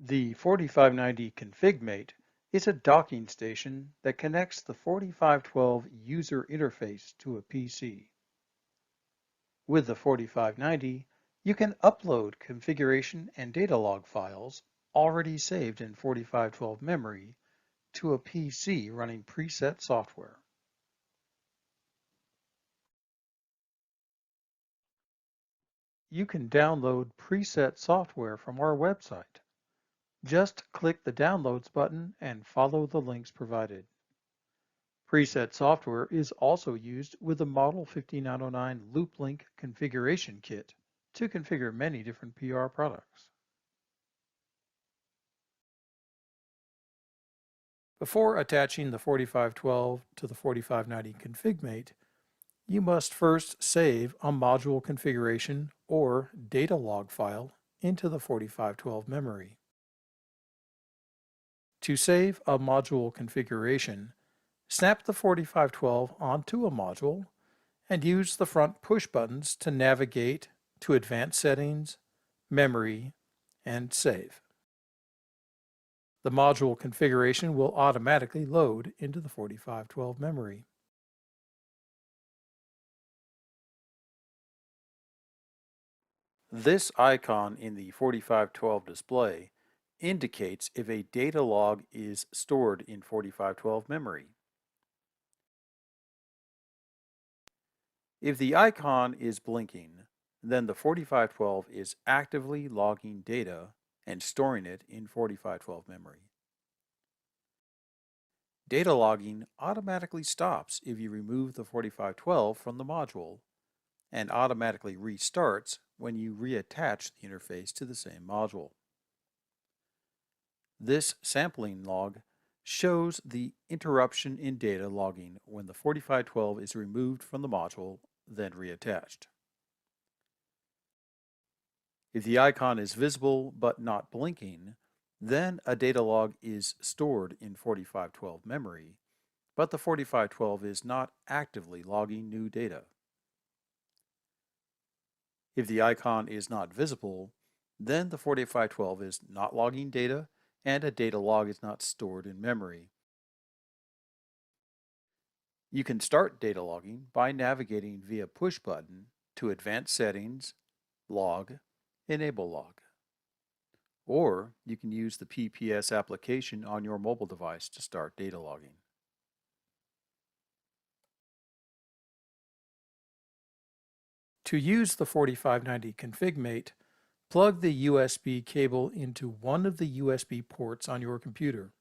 The 4590 config mate is a docking station that connects the 4512 user interface to a PC. With the 4590, you can upload configuration and data log files already saved in 4512 memory to a PC running preset software. You can download preset software from our website. Just click the Downloads button and follow the links provided. Preset software is also used with the Model 5909 Loop Link Configuration Kit to configure many different PR products. Before attaching the 4512 to the 4590 config mate, you must first save a module configuration or data log file into the 4512 memory. To save a module configuration, snap the 4512 onto a module and use the front push buttons to navigate to Advanced Settings, Memory, and Save. The module configuration will automatically load into the 4512 memory. This icon in the 4512 display indicates if a data log is stored in 4512 memory. If the icon is blinking, then the 4512 is actively logging data and storing it in 4512 memory. Data logging automatically stops if you remove the 4512 from the module and automatically restarts when you reattach the interface to the same module. This sampling log shows the interruption in data logging when the 4512 is removed from the module, then reattached. If the icon is visible but not blinking, then a data log is stored in 4512 memory, but the 4512 is not actively logging new data. If the icon is not visible, then the 4512 is not logging data and a data log is not stored in memory. You can start data logging by navigating via push button to Advanced Settings, Log, Enable Log. Or you can use the PPS application on your mobile device to start data logging. To use the 4590 config mate, plug the USB cable into one of the USB ports on your computer.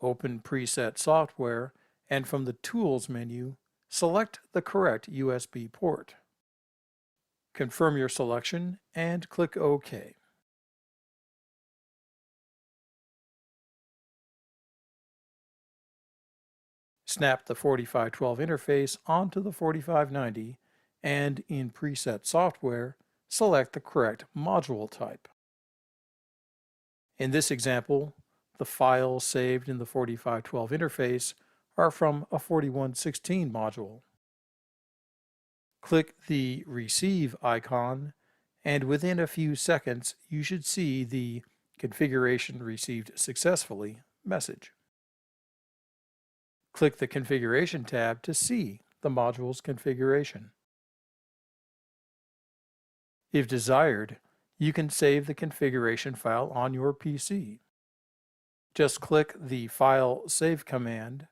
Open Preset Software and from the Tools menu, select the correct USB port. Confirm your selection and click OK. Snap the 4512 interface onto the 4590 and in Preset Software, select the correct module type. In this example, the files saved in the 4512 interface are from a 4116 module. Click the Receive icon, and within a few seconds, you should see the Configuration Received Successfully message. Click the Configuration tab to see the module's configuration. If desired, you can save the configuration file on your PC. Just click the File Save command,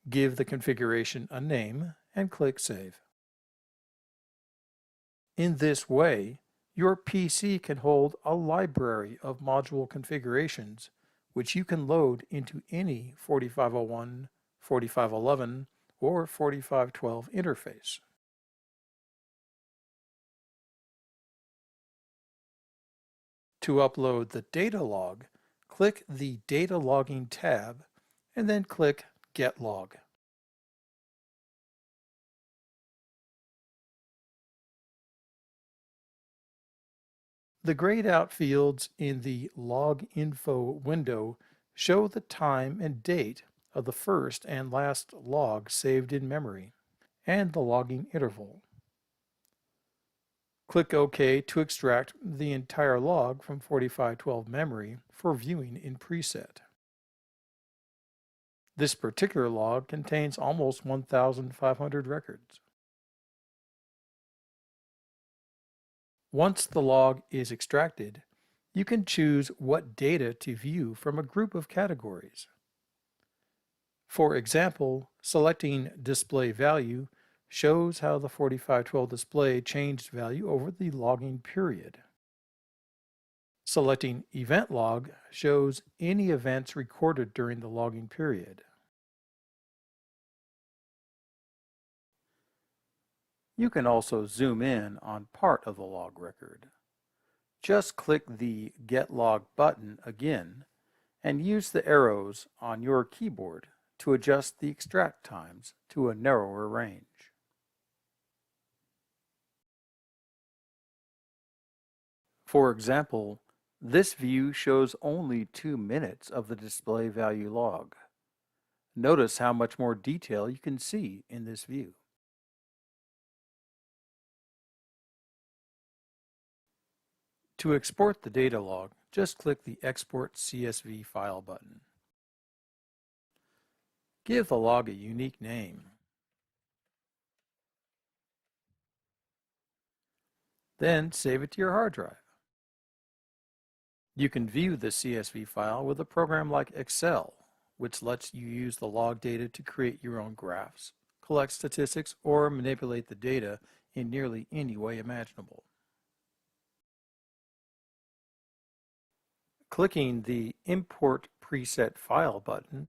give the configuration a name, and click Save. In this way, your PC can hold a library of module configurations which you can load into any 4501, 4511, or 4512 interface. To upload the data log, click the Data Logging tab and then click Get Log. The grayed out fields in the Log Info window show the time and date of the first and last log saved in memory and the logging interval. Click OK to extract the entire log from 4512 memory for viewing in preset. This particular log contains almost 1,500 records. Once the log is extracted, you can choose what data to view from a group of categories. For example, selecting Display Value shows how the 4512 display changed value over the logging period. Selecting Event Log shows any events recorded during the logging period. You can also zoom in on part of the log record. Just click the Get Log button again and use the arrows on your keyboard to adjust the extract times to a narrower range. For example, this view shows only 2 minutes of the display value log. Notice how much more detail you can see in this view. To export the data log, just click the Export CSV File button. Give the log a unique name. Then save it to your hard drive. You can view the CSV file with a program like Excel, which lets you use the log data to create your own graphs, collect statistics, or manipulate the data in nearly any way imaginable. Clicking the Import Preset File button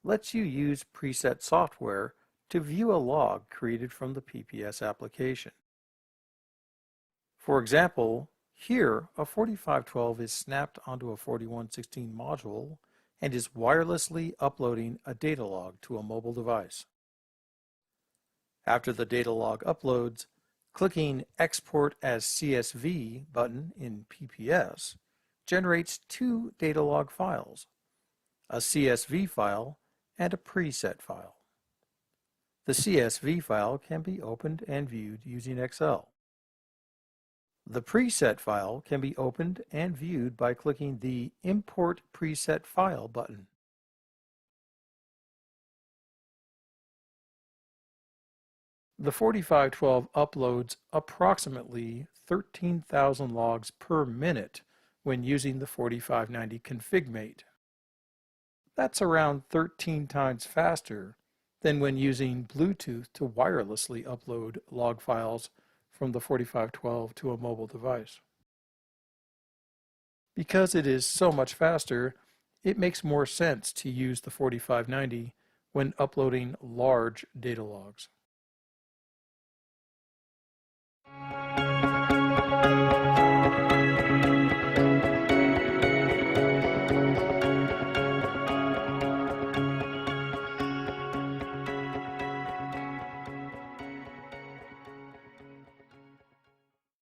lets you use preset software to view a log created from the PPS application. For example, here a 4512 is snapped onto a 4116 module and is wirelessly uploading a data log to a mobile device. After the data log uploads, clicking Export as CSV button in PPS generates 2 data log files, a CSV file and a preset file. The CSV file can be opened and viewed using Excel. The preset file can be opened and viewed by clicking the Import Preset File button. The 4512 uploads approximately 13,000 logs per minute when using the 4590 config mate. That's around 13 times faster than when using Bluetooth to wirelessly upload log files from the 4512 to a mobile device. Because it is so much faster, it makes more sense to use the 4590 when uploading large data logs.